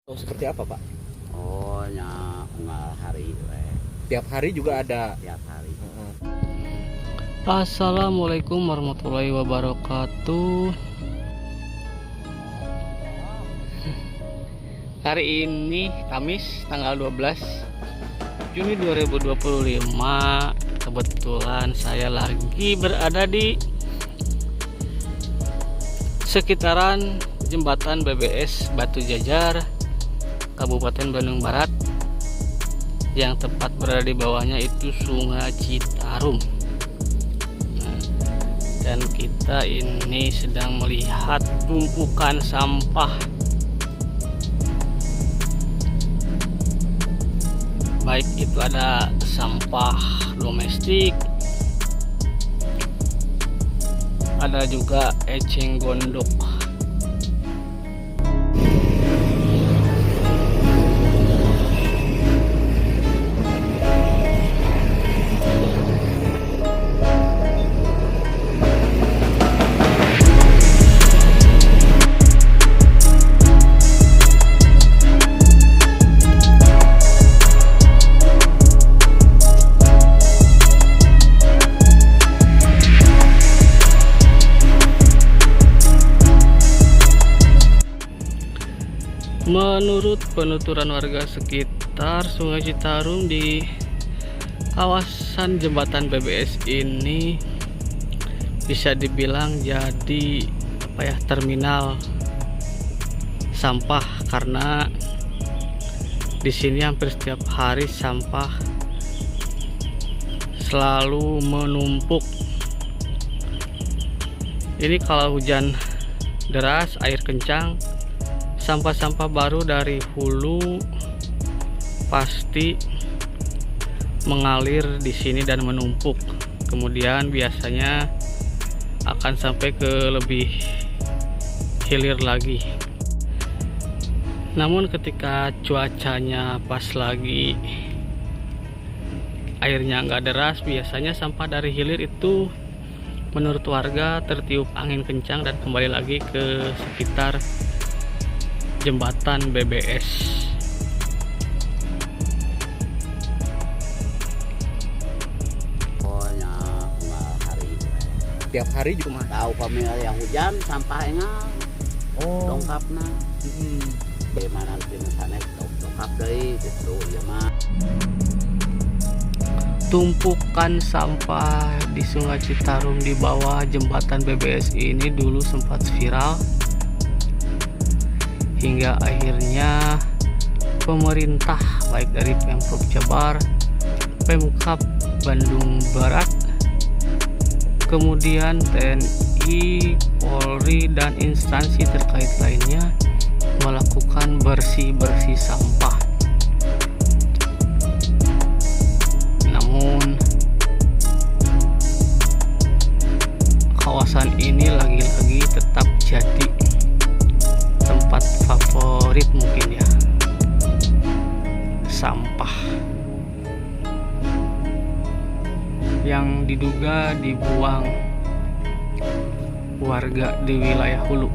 Oh, seperti apa, Pak? Oh, nggak hari, Tiap hari juga ada. tiap hari. Assalamualaikum warahmatullahi wabarakatuh. Hari ini Kamis tanggal 12 Juni 2025. Kebetulan saya lagi berada di sekitaran jembatan BBS Batu Jajar, Kabupaten Bandung Barat. Yang tepat berada di bawahnya itu Sungai Citarum. Dan kita ini sedang melihat tumpukan sampah, baik itu ada sampah domestik, ada juga eceng gondok. Menurut penuturan warga sekitar, Sungai Citarum di kawasan jembatan BBS ini bisa dibilang jadi terminal sampah, karena di sini hampir setiap hari sampah selalu menumpuk. Ini kalau hujan deras, air kencang, sampah-sampah baru dari hulu pasti mengalir di sini dan menumpuk. Kemudian biasanya akan sampai ke lebih hilir lagi. Namun ketika cuacanya pas lagi airnya nggak deras, biasanya sampah dari hilir itu menurut warga tertiup angin kencang dan kembali lagi ke sekitar jembatan BBS. Oh, nggak hari. Tiap hari juga mah. Tahu pamila yang hujan sampahnya Oh. dongkapna. Gimana nanti misalnya dongkap dari gitu ya mah. Tumpukan sampah di Sungai Citarum di bawah jembatan BBS ini dulu sempat viral, hingga akhirnya pemerintah baik dari Pemprov Jabar, Pemkab Bandung Barat, kemudian TNI, Polri, dan instansi terkait lainnya melakukan bersih-bersih sampah. Namun kawasan ini lagi-lagi tetap jadi tempat favorit mungkin ya, sampah yang diduga dibuang warga di wilayah hulu.